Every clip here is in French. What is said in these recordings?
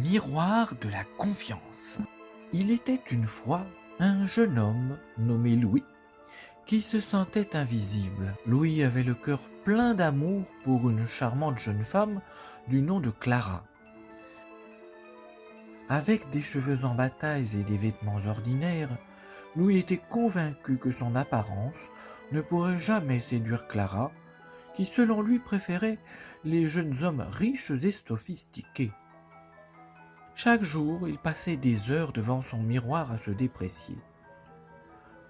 miroir de la confiance. Il était une fois un jeune homme nommé Louis qui se sentait invisible. Louis avait le cœur plein d'amour pour une charmante jeune femme du nom de Clara. Avec des cheveux en bataille et des vêtements ordinaires, Louis était convaincu que son apparence ne pourrait jamais séduire Clara, qui selon lui préférait les jeunes hommes riches et sophistiqués. Chaque jour, il passait des heures devant son miroir à se déprécier.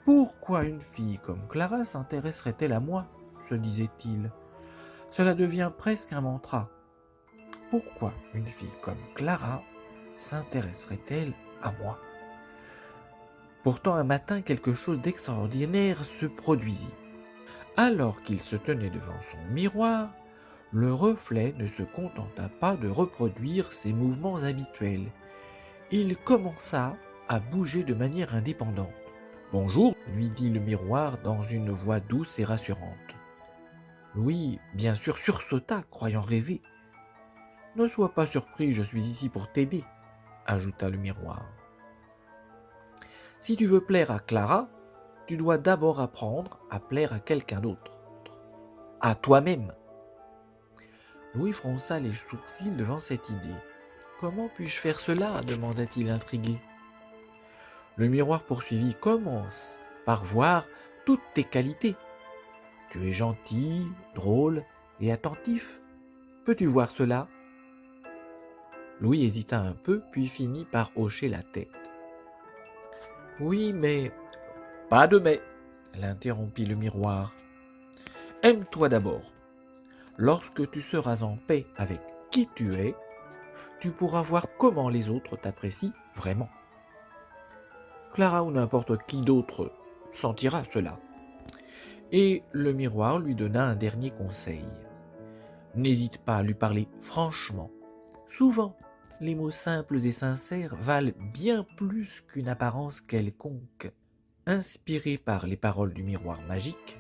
Pourquoi une fille comme Clara s'intéresserait-elle à moi, se disait-il. Cela devient presque un mantra. Pourquoi une fille comme Clara s'intéresserait-elle à moi? Pourtant, un matin, quelque chose d'extraordinaire se produisit. Alors qu'il se tenait devant son miroir, le reflet ne se contenta pas de reproduire ses mouvements habituels. Il commença à bouger de manière indépendante. « Bonjour », lui dit le miroir dans une voix douce et rassurante. Louis, bien sûr, sursauta, croyant rêver. « Ne sois pas surpris, je suis ici pour t'aider », ajouta le miroir. « Si tu veux plaire à Clara, tu dois d'abord apprendre à plaire à quelqu'un d'autre, à toi-même. » Louis fronça les sourcils devant cette idée. « Comment puis-je faire cela ?» demanda-t-il intrigué. Le miroir poursuivit. « Commence par voir toutes tes qualités. Tu es gentil, drôle et attentif. Peux-tu voir cela ?» Louis hésita un peu, puis finit par hocher la tête. « Oui, mais... » « Pas de mais !» l'interrompit le miroir. « Aime-toi d'abord. Lorsque tu seras en paix avec qui tu es, tu pourras voir comment les autres t'apprécient vraiment. Clara ou n'importe qui d'autre sentira cela. » Et le miroir lui donna un dernier conseil. N'hésite pas à lui parler franchement. Souvent, les mots simples et sincères valent bien plus qu'une apparence quelconque. Inspiré par les paroles du miroir magique,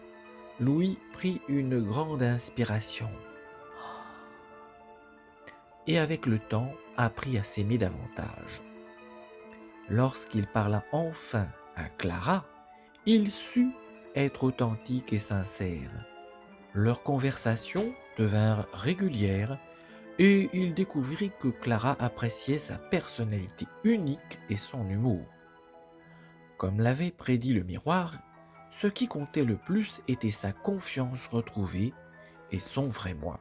Louis prit une grande inspiration et avec le temps apprit à s'aimer davantage. Lorsqu'il parla enfin à Clara, il sut être authentique et sincère. Leurs conversations devinrent régulières et il découvrit que Clara appréciait sa personnalité unique et son humour. Comme l'avait prédit le miroir, ce qui comptait le plus était sa confiance retrouvée et son vrai moi.